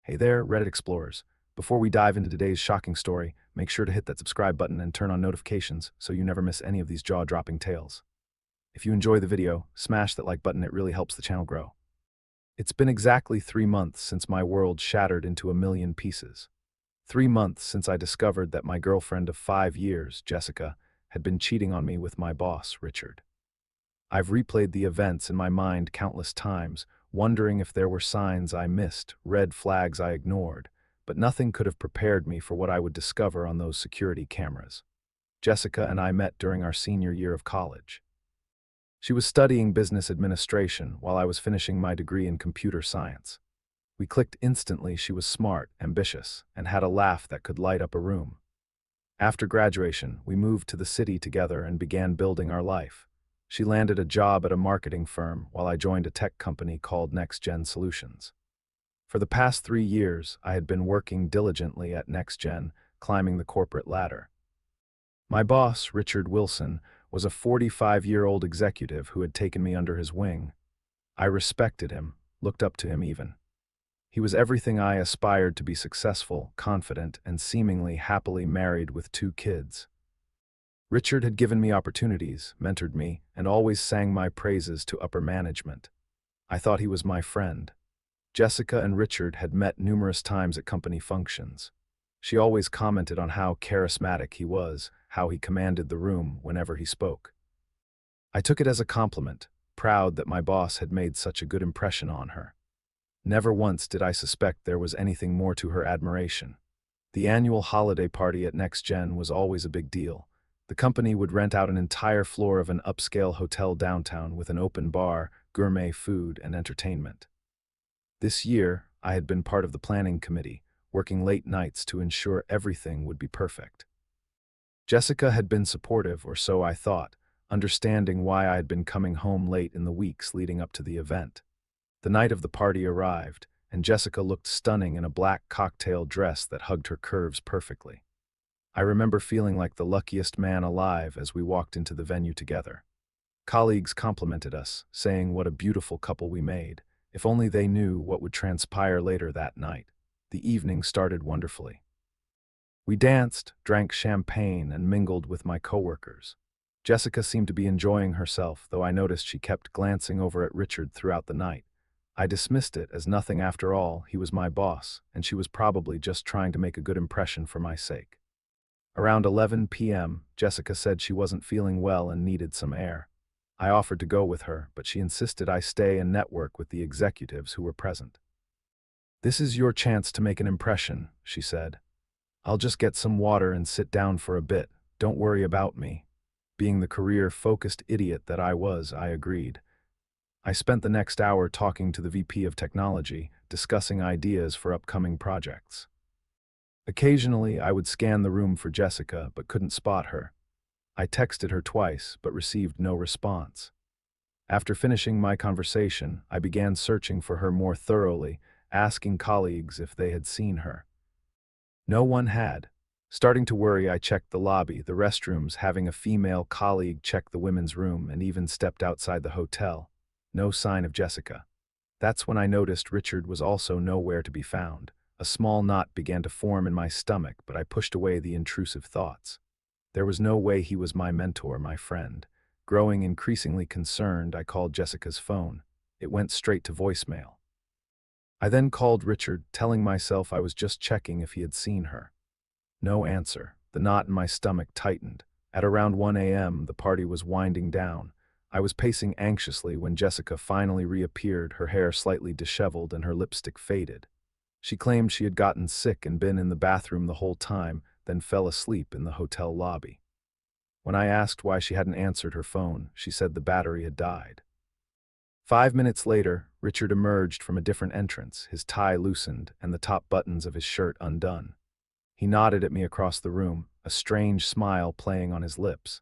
Hey there, Reddit explorers. Before we dive into today's shocking story, make sure to hit that subscribe button and turn on notifications so you never miss any of these jaw-dropping tales. If you enjoy the video, smash that like button, it really helps the channel grow. It's been exactly 3 months since my world shattered into a million pieces. 3 months since I discovered that my girlfriend of 5 years, Jessica, had been cheating on me with my boss, Richard. I've replayed the events in my mind countless times, wondering if there were signs I missed, red flags I ignored, but nothing could have prepared me for what I would discover on those security cameras. Jessica and I met during our senior year of college. She was studying business administration while I was finishing my degree in computer science. We clicked instantly. She was smart, ambitious, and had a laugh that could light up a room. After graduation, we moved to the city together and began building our life. She landed a job at a marketing firm while I joined a tech company called Next Gen Solutions. For the past 3 years, I had been working diligently at Next Gen, climbing the corporate ladder. My boss, Richard Wilson, was a 45-year-old executive who had taken me under his wing. I respected him, looked up to him even. He was everything I aspired to be: successful, confident, and seemingly happily married with 2 kids. Richard had given me opportunities, mentored me, and always sang my praises to upper management. I thought he was my friend. Jessica and Richard had met numerous times at company functions. She always commented on how charismatic he was, how he commanded the room whenever he spoke. I took it as a compliment, proud that my boss had made such a good impression on her. Never once did I suspect there was anything more to her admiration. The annual holiday party at Next Gen was always a big deal. The company would rent out an entire floor of an upscale hotel downtown with an open bar, gourmet food, and entertainment. This year, I had been part of the planning committee, working late nights to ensure everything would be perfect. Jessica had been supportive, or so I thought, understanding why I had been coming home late in the weeks leading up to the event. The night of the party arrived, and Jessica looked stunning in a black cocktail dress that hugged her curves perfectly. I remember feeling like the luckiest man alive as we walked into the venue together. Colleagues complimented us, saying what a beautiful couple we made. If only they knew what would transpire later that night. The evening started wonderfully. We danced, drank champagne, and mingled with my coworkers. Jessica seemed to be enjoying herself, though I noticed she kept glancing over at Richard throughout the night. I dismissed it as nothing after all. He was my boss, and she was probably just trying to make a good impression for my sake. Around 11 p.m., Jessica said she wasn't feeling well and needed some air. I offered to go with her, but she insisted I stay and network with the executives who were present. "This is your chance to make an impression," she said. "I'll just get some water and sit down for a bit. Don't worry about me." Being the career-focused idiot that I was, I agreed. I spent the next hour talking to the VP of Technology, discussing ideas for upcoming projects. Occasionally, I would scan the room for Jessica, but couldn't spot her. I texted her twice, but received no response. After finishing my conversation, I began searching for her more thoroughly, asking colleagues if they had seen her. No one had. Starting to worry, I checked the lobby, the restrooms, having a female colleague check the women's room, and even stepped outside the hotel. No sign of Jessica. That's when I noticed Richard was also nowhere to be found. A small knot began to form in my stomach, but I pushed away the intrusive thoughts. There was no way he was my mentor, my friend. Growing increasingly concerned, I called Jessica's phone. It went straight to voicemail. I then called Richard, telling myself I was just checking if he had seen her. No answer. The knot in my stomach tightened. At around 1 a.m., the party was winding down. I was pacing anxiously when Jessica finally reappeared, her hair slightly disheveled and her lipstick faded. She claimed she had gotten sick and been in the bathroom the whole time, then fell asleep in the hotel lobby. When I asked why she hadn't answered her phone, she said the battery had died. 5 minutes later, Richard emerged from a different entrance, his tie loosened and the top buttons of his shirt undone. He nodded at me across the room, a strange smile playing on his lips.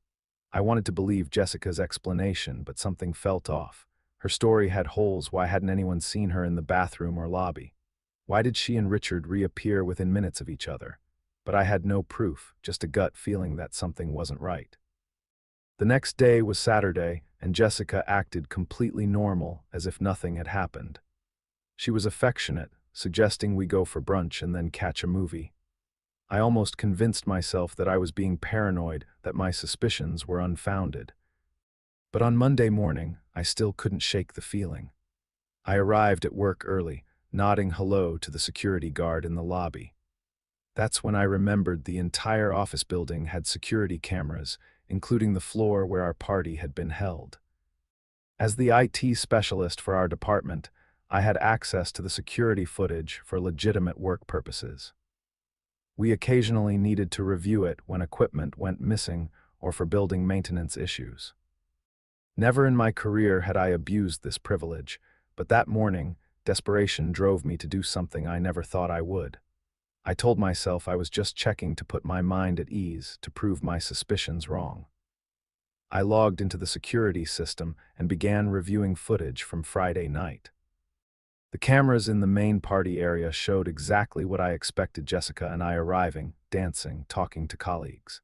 I wanted to believe Jessica's explanation, but something felt off. Her story had holes. Why hadn't anyone seen her in the bathroom or lobby? Why did she and Richard reappear within minutes of each other? But I had no proof, just a gut feeling that something wasn't right. The next day was Saturday, and Jessica acted completely normal, as if nothing had happened. She was affectionate, suggesting we go for brunch and then catch a movie. I almost convinced myself that I was being paranoid, that my suspicions were unfounded. But on Monday morning, I still couldn't shake the feeling. I arrived at work early, nodding hello to the security guard in the lobby. That's when I remembered the entire office building had security cameras, including the floor where our party had been held. As the IT specialist for our department, I had access to the security footage for legitimate work purposes. We occasionally needed to review it when equipment went missing or for building maintenance issues. Never in my career had I abused this privilege, but that morning, desperation drove me to do something I never thought I would. I told myself I was just checking to put my mind at ease, to prove my suspicions wrong. I logged into the security system and began reviewing footage from Friday night. The cameras in the main party area showed exactly what I expected: Jessica and I arriving, dancing, talking to colleagues.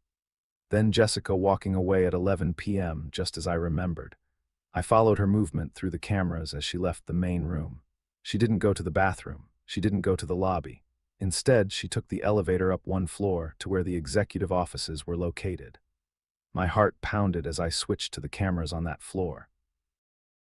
Then Jessica walking away at 11 p.m., just as I remembered. I followed her movement through the cameras as she left the main room. She didn't go to the bathroom. She didn't go to the lobby. Instead, she took the elevator up one floor to where the executive offices were located. My heart pounded as I switched to the cameras on that floor.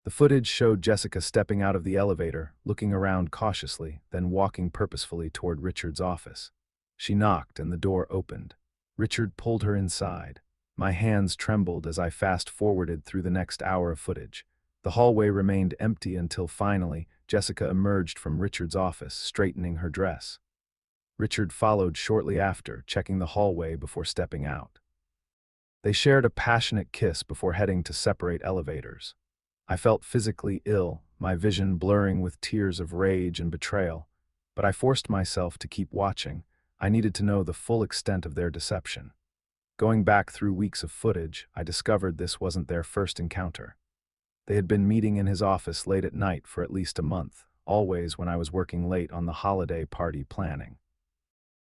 The footage showed Jessica stepping out of the elevator, looking around cautiously, then walking purposefully toward Richard's office. She knocked and the door opened. Richard pulled her inside. My hands trembled as I fast-forwarded through the next hour of footage. The hallway remained empty until finally, Jessica emerged from Richard's office, straightening her dress. Richard followed shortly after, checking the hallway before stepping out. They shared a passionate kiss before heading to separate elevators. I felt physically ill, my vision blurring with tears of rage and betrayal, but I forced myself to keep watching. I needed to know the full extent of their deception. Going back through weeks of footage, I discovered this wasn't their first encounter. They had been meeting in his office late at night for at least a month, always when I was working late on the holiday party planning.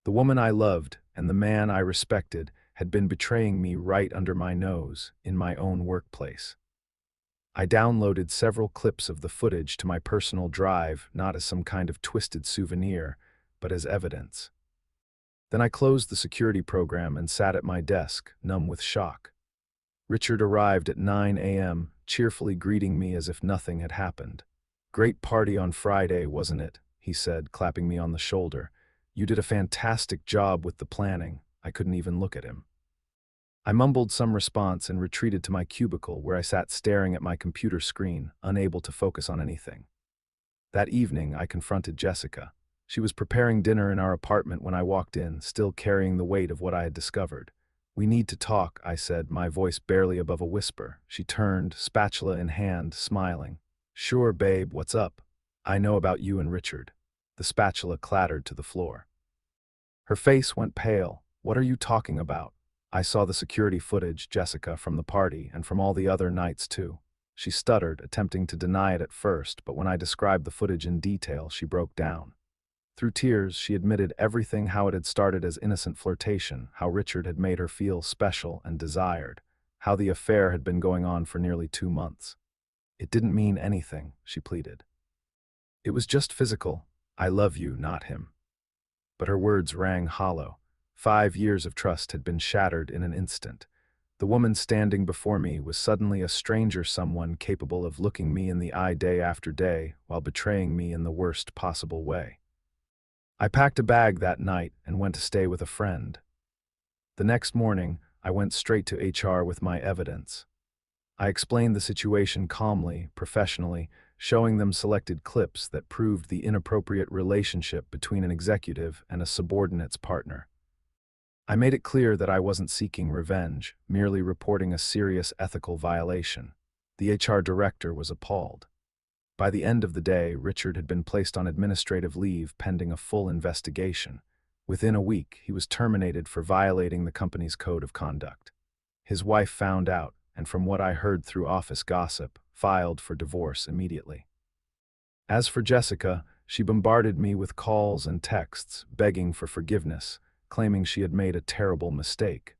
The woman I loved and the man I respected had been betraying me right under my nose, in my own workplace. I downloaded several clips of the footage to my personal drive, not as some kind of twisted souvenir, but as evidence. Then I closed the security program and sat at my desk, numb with shock. Richard arrived at 9 a.m., cheerfully greeting me as if nothing had happened. "Great party on Friday, wasn't it?" he said, clapping me on the shoulder. "You did a fantastic job with the planning." I couldn't even look at him. I mumbled some response and retreated to my cubicle, where I sat staring at my computer screen, unable to focus on anything. That evening, I confronted Jessica. She was preparing dinner in our apartment when I walked in, still carrying the weight of what I had discovered. "We need to talk," I said, my voice barely above a whisper. She turned, spatula in hand, smiling. "Sure, babe, what's up? I know about you and Richard." The spatula clattered to the floor. Her face went pale. "What are you talking about?" "I saw the security footage, Jessica, from the party, and from all the other nights, too." She stuttered, attempting to deny it at first, but when I described the footage in detail, she broke down. Through tears, she admitted everything: how it had started as innocent flirtation, how Richard had made her feel special and desired, how the affair had been going on for nearly 2 months. "It didn't mean anything," she pleaded. "It was just physical. I love you, not him." But her words rang hollow. 5 years of trust had been shattered in an instant. The woman standing before me was suddenly a stranger, someone capable of looking me in the eye day after day while betraying me in the worst possible way. I packed a bag that night and went to stay with a friend. The next morning, I went straight to HR with my evidence. I explained the situation calmly, professionally, showing them selected clips that proved the inappropriate relationship between an executive and a subordinate's partner. I made it clear that I wasn't seeking revenge, merely reporting a serious ethical violation. The HR director was appalled. By the end of the day, Richard had been placed on administrative leave pending a full investigation. Within a week, he was terminated for violating the company's code of conduct. His wife found out, and from what I heard through office gossip, filed for divorce immediately. As for Jessica, she bombarded me with calls and texts, begging for forgiveness, claiming she had made a terrible mistake.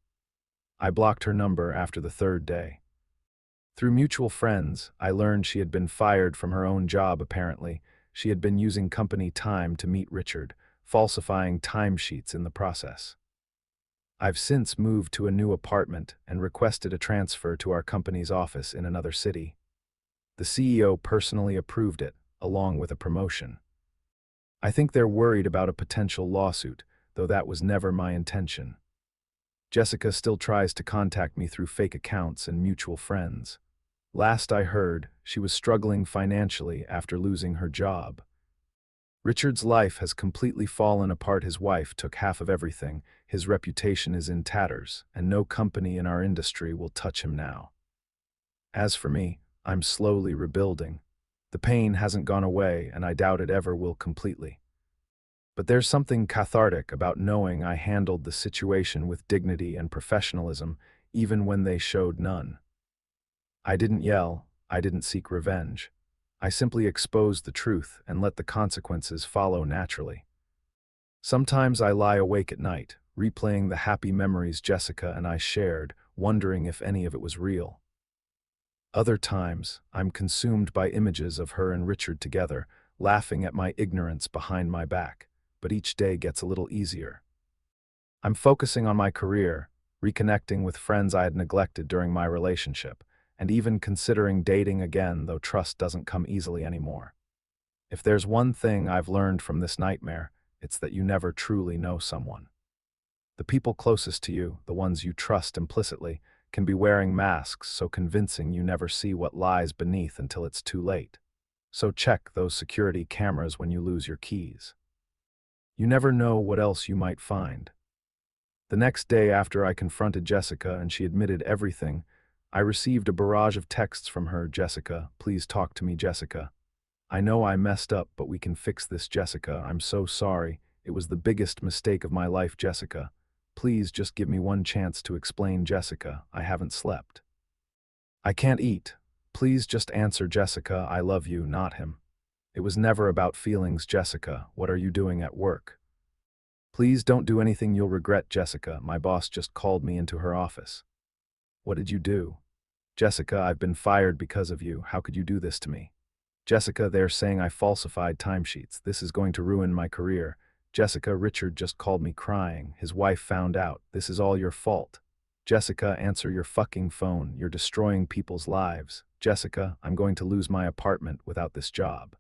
I blocked her number after the 3rd day. Through mutual friends, I learned she had been fired from her own job apparently. she had been using company time to meet Richard, falsifying timesheets in the process. I've since moved to a new apartment and requested a transfer to our company's office in another city. The CEO personally approved it, along with a promotion. I think they're worried about a potential lawsuit, though that was never my intention. Jessica still tries to contact me through fake accounts and mutual friends. Last I heard, she was struggling financially after losing her job. Richard's life has completely fallen apart. His wife took half of everything, his reputation is in tatters, and no company in our industry will touch him now. As for me, I'm slowly rebuilding. The pain hasn't gone away, and I doubt it ever will completely. But there's something cathartic about knowing I handled the situation with dignity and professionalism, even when they showed none. I didn't yell, I didn't seek revenge. I simply exposed the truth and let the consequences follow naturally. Sometimes I lie awake at night, replaying the happy memories Jessica and I shared, wondering if any of it was real. Other times, I'm consumed by images of her and Richard together, laughing at my ignorance behind my back, but each day gets a little easier. I'm focusing on my career, reconnecting with friends I had neglected during my relationship, and even considering dating again, though trust doesn't come easily anymore. If there's one thing I've learned from this nightmare, it's that you never truly know someone. The people closest to you, the ones you trust implicitly, can be wearing masks so convincing you never see what lies beneath until it's too late. So check those security cameras when you lose your keys. You never know what else you might find. The next day after I confronted Jessica and she admitted everything, I received a barrage of texts from her. Jessica, please talk to me, Jessica. I know I messed up, but we can fix this, Jessica. I'm so sorry. It was the biggest mistake of my life, Jessica. Please just give me one chance to explain, Jessica. I haven't slept. I can't eat. Please just answer, Jessica. I love you, not him. It was never about feelings, Jessica. What are you doing at work? Please don't do anything you'll regret, Jessica. My boss just called me into her office. What did you do? Jessica, I've been fired because of you. How could you do this to me? Jessica, they're saying I falsified timesheets. This is going to ruin my career. Jessica, Richard just called me crying. His wife found out. This is all your fault. Jessica, answer your fucking phone. You're destroying people's lives. Jessica, I'm going to lose my apartment without this job.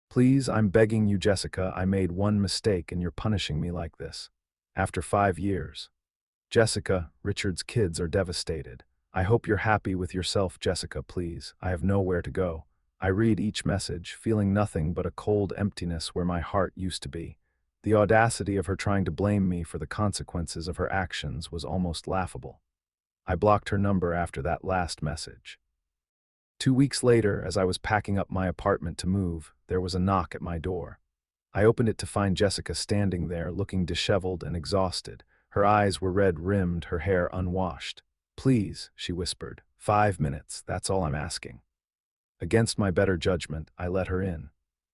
Please, I'm begging you, Jessica. I made one mistake and you're punishing me like this. After 5 years. Jessica, Richard's kids are devastated. I hope you're happy with yourself, Jessica, please. I have nowhere to go. I read each message, feeling nothing but a cold emptiness where my heart used to be. The audacity of her trying to blame me for the consequences of her actions was almost laughable. I blocked her number after that last message. 2 weeks later, as I was packing up my apartment to move, there was a knock at my door. I opened it to find Jessica standing there, looking disheveled and exhausted. Her eyes were red-rimmed, her hair unwashed. Please, she whispered. 5 minutes, that's all I'm asking. Against my better judgment, I let her in.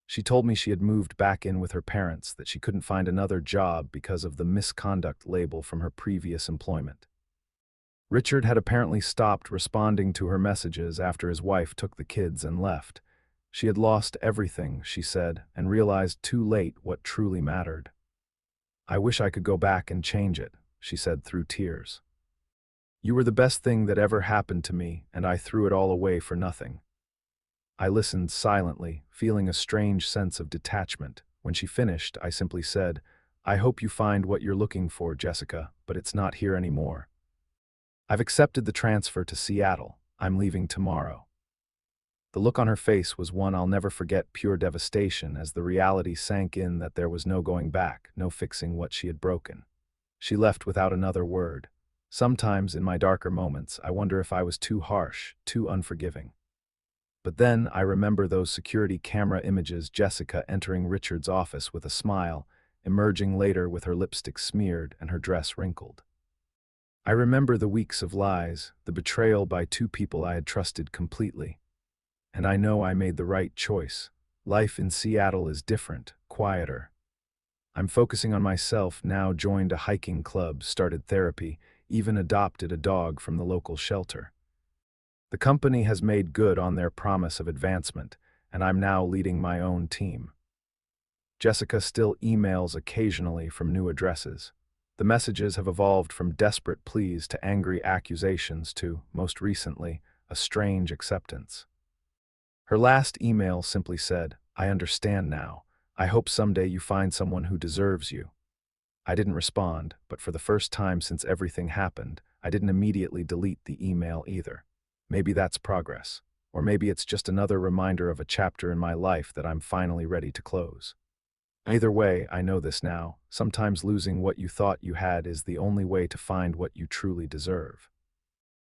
She told me she had moved back in with her parents, that she couldn't find another job because of the misconduct label from her previous employment. Richard had apparently stopped responding to her messages after his wife took the kids and left. She had lost everything, she said, and realized too late what truly mattered. I wish I could go back and change it, she said through tears. You were the best thing that ever happened to me, and I threw it all away for nothing. I listened silently, feeling a strange sense of detachment. When she finished, I simply said, I hope you find what you're looking for, Jessica, but it's not here anymore. I've accepted the transfer to Seattle. I'm leaving tomorrow. The look on her face was one I'll never forget, pure devastation, as the reality sank in that there was no going back, no fixing what she had broken. She left without another word. Sometimes, in my darker moments, I wonder if I was too harsh, too unforgiving. But then I remember those security camera images, Jessica entering Richard's office with a smile, emerging later with her lipstick smeared and her dress wrinkled. I remember the weeks of lies, the betrayal by 2 people I had trusted completely. And I know I made the right choice. Life in Seattle is different, quieter. I'm focusing on myself now, joined a hiking club, started therapy, even adopted a dog from the local shelter. The company has made good on their promise of advancement, and I'm now leading my own team. Jessica still emails occasionally from new addresses. The messages have evolved from desperate pleas to angry accusations to, most recently, a strange acceptance. Her last email simply said, "I understand now. I hope someday you find someone who deserves you." I didn't respond, but for the first time since everything happened, I didn't immediately delete the email either. Maybe that's progress. Or maybe it's just another reminder of a chapter in my life that I'm finally ready to close. Either way, I know this now. Sometimes losing what you thought you had is the only way to find what you truly deserve.